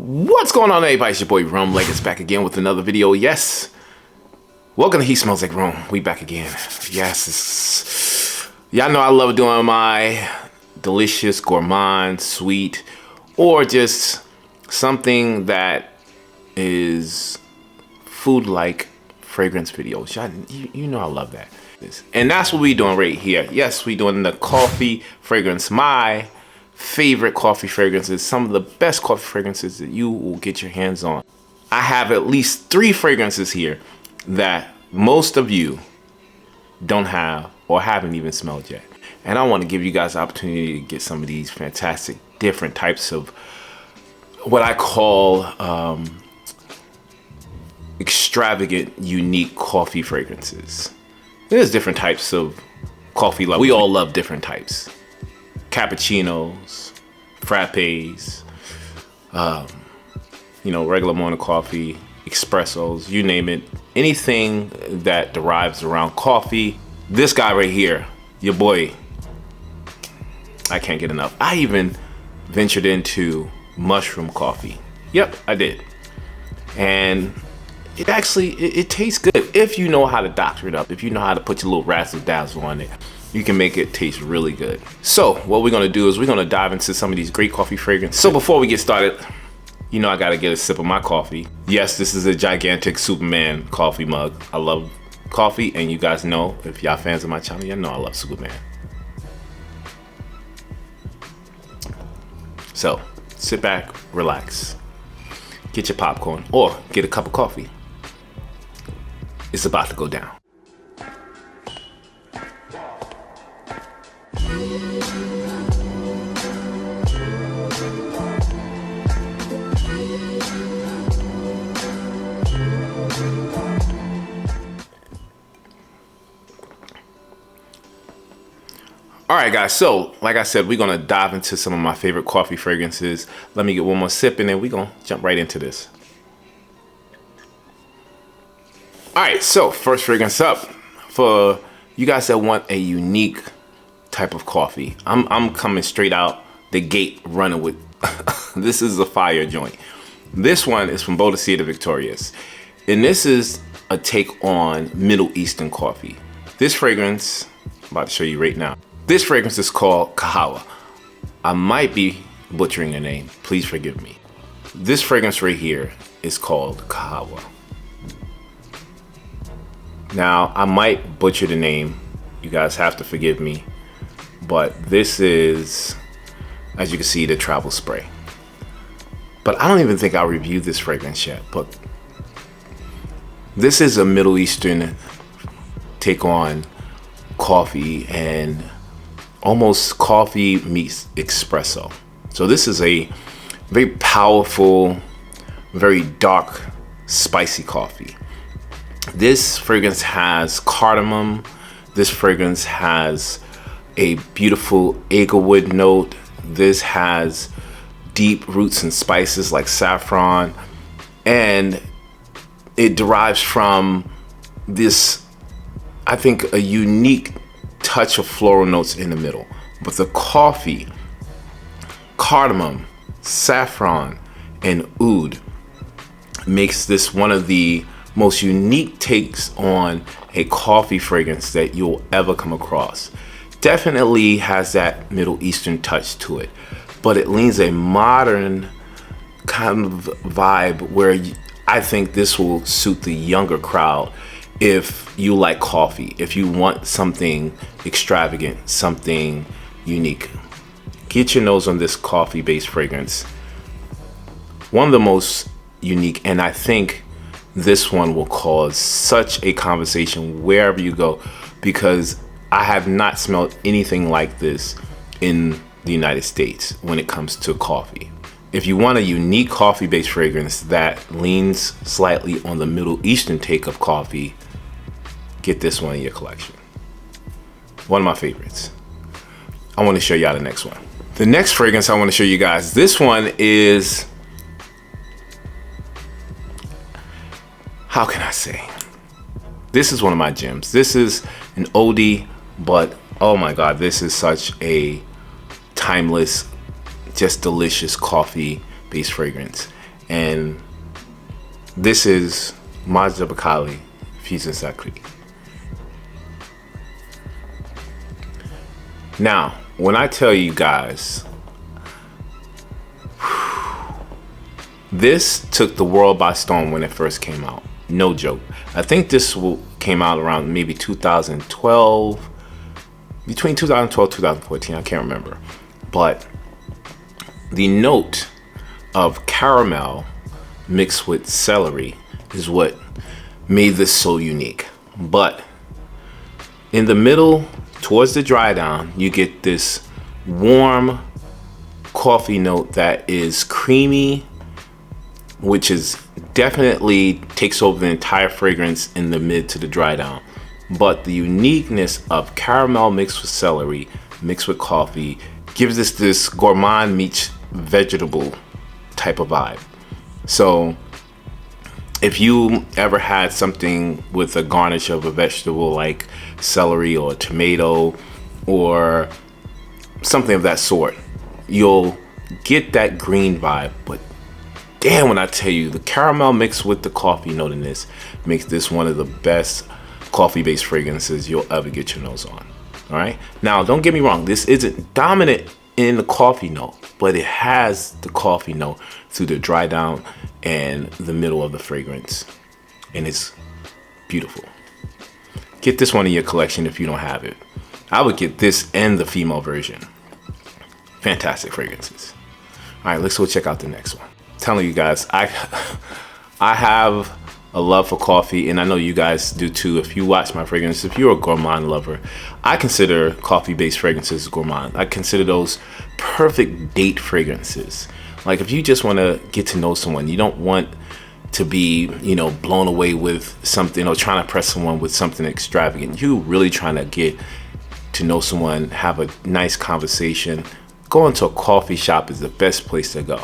What's going on, everybody? It's your boy Rum Leggets back again with another video. Yes, welcome to He Smells Like Rum. We back again. Yes, y'all know I love doing my delicious, gourmand, sweet, or just something that is food-like fragrance videos. You know I love that. And that's what we doing right here. Yes, we doing the coffee fragrance. My favorite coffee fragrances, some of the best coffee fragrances that you will get your hands on. I have at least 3 fragrances here that most of you don't have or haven't even smelled yet. And I want to give you guys the opportunity to get some of these fantastic different types of what I call extravagant, unique coffee fragrances. There's different types of coffee. We all love different types. Cappuccinos, frappes, regular morning coffee, espressos, you name it. Anything that derives around coffee. This guy right here, your boy, I can't get enough. I even ventured into mushroom coffee. Yep, I did. And it actually, it tastes good if you know how to doctor it up, if you know how to put your little razzle dazzle on it. You can make it taste really good. So what we're gonna do is we're gonna dive into some of these great coffee fragrances. So before we get started, you know I gotta get a sip of my coffee. Yes, this is a gigantic Superman coffee mug. I love coffee, and you guys know, if y'all fans of my channel, you know I love Superman. So sit back, relax, get your popcorn, or get a cup of coffee. It's about to go down. All right, guys, so like I said, we're gonna dive into some of my favorite coffee fragrances. Let me get one more sip and then we're gonna jump right into this. All right, so first fragrance up for you guys that want a unique type of coffee. I'm coming straight out the gate running with, this is a fire joint. This one is from Basita Victorious. And this is a take on Middle Eastern coffee. This fragrance, I'm about to show you right now. This fragrance is called Kahawa. I might be butchering the name, please forgive me. This fragrance right here is called Kahawa. Now, I might butcher the name, you guys have to forgive me, but this is, as you can see, the travel spray. But I don't even think I'll review this fragrance yet, but this is a Middle Eastern take on coffee, and almost coffee meets espresso. So this is a very powerful, very dark, spicy coffee. This fragrance has cardamom. This fragrance has a beautiful agarwood note. This has deep roots and spices like saffron, and it derives from this, I think, a unique touch of floral notes in the middle. But the coffee, cardamom, saffron, and oud makes this one of the most unique takes on a coffee fragrance that you'll ever come across. Definitely has that Middle Eastern touch to it, but it leans a modern kind of vibe where I think this will suit the younger crowd. If you like coffee, if you want something extravagant, something unique, get your nose on this coffee-based fragrance. One of the most unique, and I think this one will cause such a conversation wherever you go, because I have not smelled anything like this in the United States when it comes to coffee. If you want a unique coffee-based fragrance that leans slightly on the Middle Eastern take of coffee, get this one in your collection. One of my favorites. I want to show y'all the next one. The next fragrance I want to show you guys, this one is, how can I say? This is one of my gems. This is an oldie, but oh my God, this is such a timeless, just delicious coffee based fragrance. And this is Mazzolari Lui. Now, when I tell you guys, this took the world by storm when it first came out. No joke. I think this came out around maybe 2012, between 2012 and 2014, I can't remember. But the note of caramel mixed with celery is what made this so unique. But in the middle, towards the dry down, you get this warm coffee note that is creamy, which is definitely takes over the entire fragrance in the mid to the dry down. But the uniqueness of caramel mixed with celery, mixed with coffee, gives us this gourmand meets vegetable type of vibe. So if you ever had something with a garnish of a vegetable like celery or tomato or something of that sort, you'll get that green vibe. But damn, when I tell you, the caramel mixed with the coffee note in this makes this one of the best coffee-based fragrances you'll ever get your nose on. All right. Now, don't get me wrong. This isn't dominant in the coffee note, but it has the coffee note through the dry down and the middle of the fragrance, and it's beautiful. Get this one in your collection if you don't have it. I would get this and the female version. Fantastic fragrances. All right, let's go check out the next one. Telling you guys, I have a love for coffee, and I know you guys do too. If you watch my fragrances, if you're a gourmand lover, I consider coffee-based fragrances gourmand. I consider those perfect date fragrances. Like if you just want to get to know someone, you don't want to be, blown away with something or trying to impress someone with something extravagant. You really trying to get to know someone, have a nice conversation. Going to a coffee shop is the best place to go.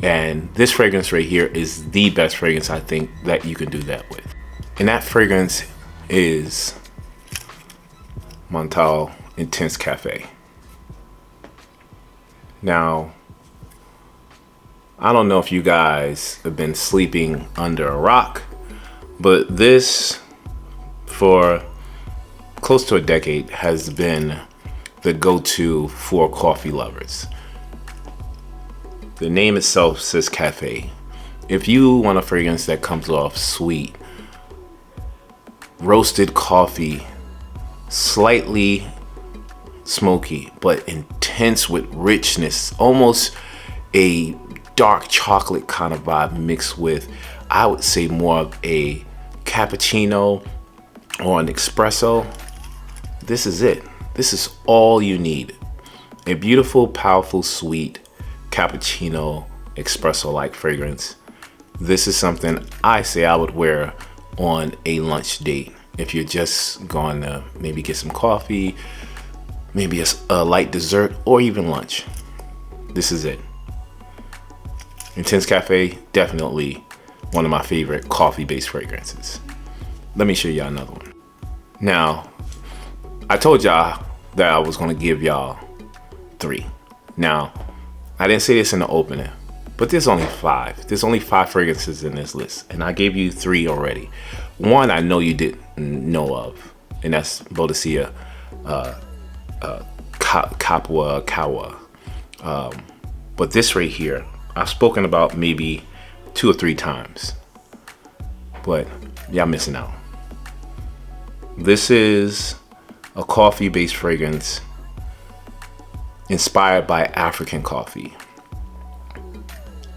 And this fragrance right here is the best fragrance I think that you can do that with. And that fragrance is Montale Intense Cafe. Now, I don't know if you guys have been sleeping under a rock, but this, for close to a decade, has been the go-to for coffee lovers. The name itself says cafe. If you want a fragrance that comes off sweet, roasted coffee, slightly smoky, but intense with richness, almost a dark chocolate kind of vibe mixed with, I would say, more of a cappuccino or an espresso, this is it. This is all you need. A beautiful, powerful, sweet cappuccino espresso-like fragrance. This is something I say I would wear on a lunch date. If you're just going to maybe get some coffee, maybe a light dessert, or even lunch, this is it. Intense Cafe, definitely one of my favorite coffee-based fragrances. Let me show y'all another one. Now, I told y'all that I was gonna give y'all 3. Now, I didn't say this in the opening, but there's only 5. There's only 5 fragrances in this list, and I gave you 3 already. One I know you didn't know of, and that's Basita, Kahawa. But this right here, I've spoken about maybe 2 or 3 times, but y'all missing out. This is a coffee-based fragrance inspired by African coffee,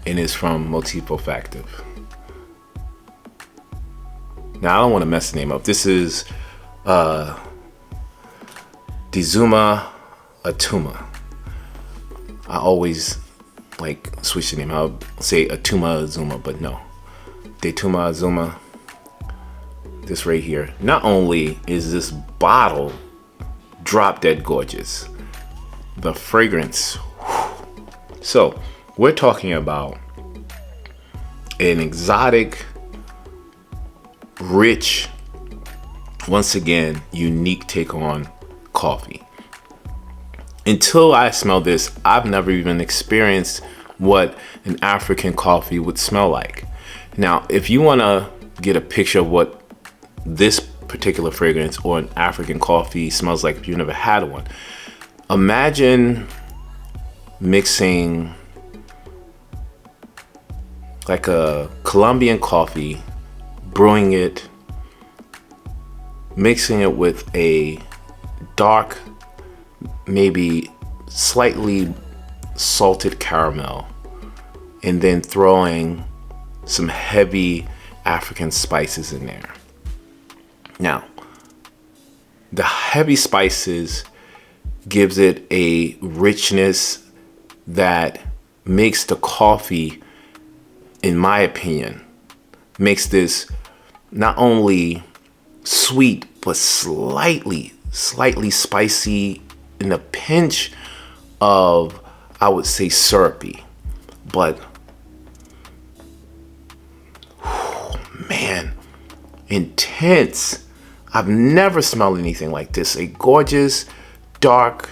and it's from Motifo Factive. Now, I don't want to mess the name up. This is Retour Atuma. I always switch the name. I'll say Atuma Azuma, but no. Retour Atuma. This right here. Not only is this bottle drop dead gorgeous, the fragrance. So we're talking about an exotic, rich, once again, unique take on coffee. Until I smell this, I've never even experienced what an African coffee would smell like. Now, if you want to get a picture of what this particular fragrance or an African coffee smells like, if you've never had one, imagine mixing like a Colombian coffee, brewing it, mixing it with a dark, maybe slightly salted caramel, and then throwing some heavy African spices in there. Now, the heavy spices gives it a richness that makes the coffee, in my opinion, makes this not only sweet, but slightly spicy, and a pinch of, I would say, syrupy. But man, intense. I've never smelled anything like this. A gorgeous, dark,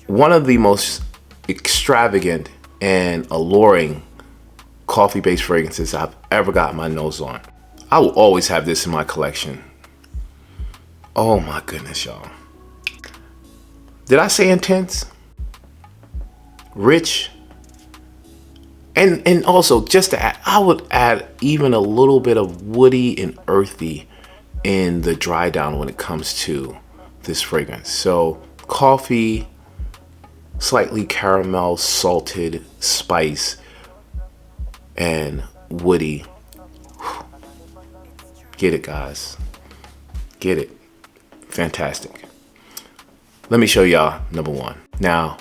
one of the most extravagant and alluring coffee-based fragrances I've ever got my nose on. I will always have this in my collection. Oh my goodness, y'all. Did I say intense? Rich? And also, just to add, I would add even a little bit of woody and earthy in the dry down when it comes to this fragrance. So coffee, slightly caramel, salted, spice, and woody. Get it, guys. Get it. Fantastic. Let me show y'all number one. Now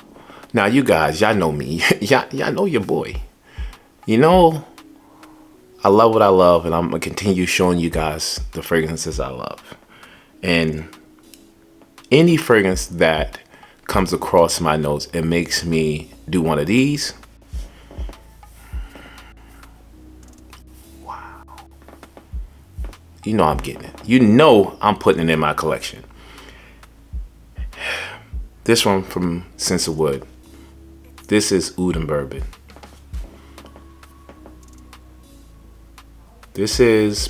you guys, y'all know me. y'all know your boy. You know, I love what I love, and I'm gonna continue showing you guys the fragrances I love. And any fragrance that comes across my nose, it makes me do one of these. Wow. You know I'm getting it. You know I'm putting it in my collection. This one from Censor. This is Uden Bourbon. This is,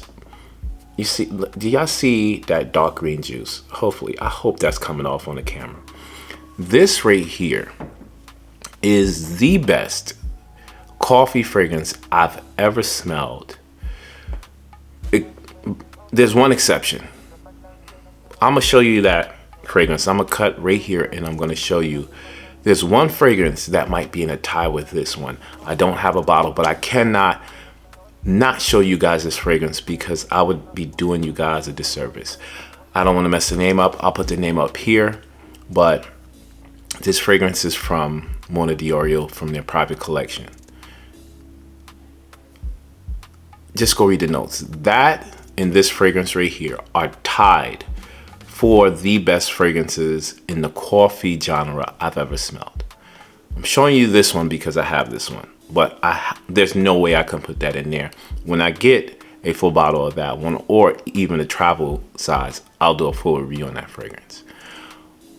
you see, do y'all see that dark green juice? Hopefully, I hope that's coming off on the camera. This right here is the best coffee fragrance I've ever smelled. There's one exception. I'm gonna show you that fragrance. I'm gonna cut right here and I'm gonna show you. There's one fragrance that might be in a tie with this one. I don't have a bottle, but I cannot not show you guys this fragrance because I would be doing you guys a disservice. I don't want to mess the name up. I'll put the name up here, but this fragrance is from Montale from their private collection. Just go read the notes. That and this fragrance right here are tied for the best fragrances in the coffee genre I've ever smelled. I'm showing you this one because I have this one, but there's no way I can put that in there. When I get a full bottle of that one, or even a travel size, I'll do a full review on that fragrance.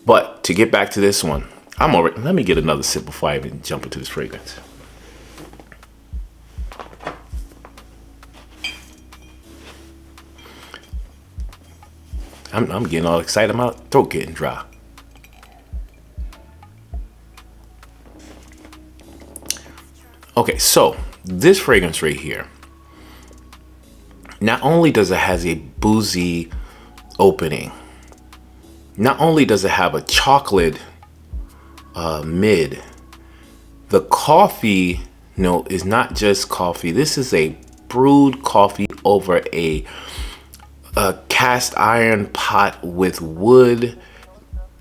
But to get back to this one, let me get another sip before I even jump into this fragrance. I'm getting all excited. My throat getting dry. Okay, so this fragrance right here, not only does it has a boozy opening, not only does it have a chocolate mid, the coffee note is not just coffee. This is a brewed coffee over a cast iron pot with wood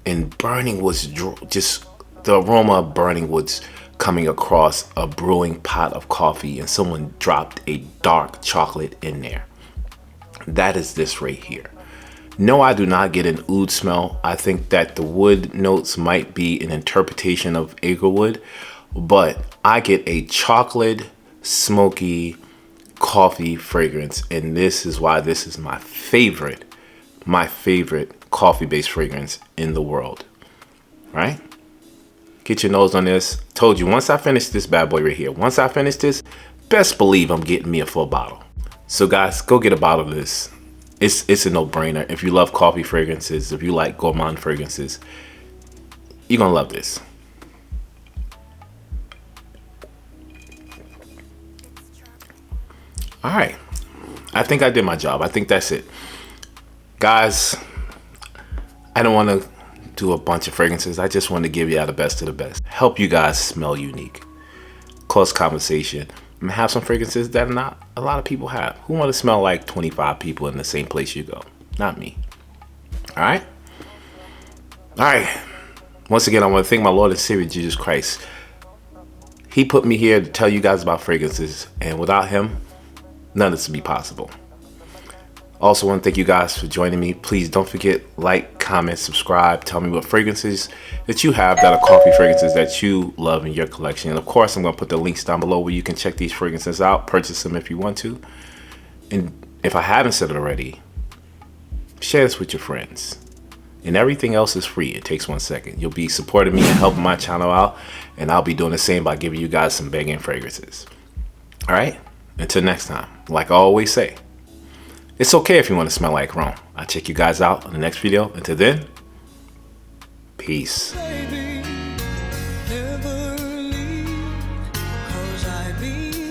and burning woods, just the aroma of burning woods coming across a brewing pot of coffee, and someone dropped a dark chocolate in there. That is this right here. No, I do not get an oud smell. I think that the wood notes might be an interpretation of Agarwood, but I get a chocolate, smoky coffee fragrance, and this is why this is my favorite coffee-based fragrance in the world, right? Get your nose on this. Told you, once I finish this bad boy right here, once I finish this, best believe I'm getting me a full bottle. So guys, go get a bottle of this. It's a no-brainer. If you love coffee fragrances, if you like gourmand fragrances, you're gonna love this. All right, I think I did my job. I think that's it. Guys, I don't want to do a bunch of fragrances. I just want to give you the best of the best. Help you guys smell unique. Close conversation. And have some fragrances that not a lot of people have. Who want to smell like 25 people in the same place you go? Not me. All right? All right. Once again, I want to thank my Lord and Savior, Jesus Christ. He put me here to tell you guys about fragrances. And without him, none of this would be possible. Also want to thank you guys for joining me. Please don't forget, like, comment, subscribe. Tell me what fragrances that you have that are coffee fragrances that you love in your collection. And of course, I'm going to put the links down below where you can check these fragrances out. Purchase them if you want to. And if I haven't said it already, share this with your friends. And everything else is free. It takes 1 second. You'll be supporting me and helping my channel out. And I'll be doing the same by giving you guys some banging fragrances. All right? Until next time, like I always say, it's okay if you want to smell like Rome. I'll check you guys out in the next video. Until then, peace. Baby, never leave, 'cause I be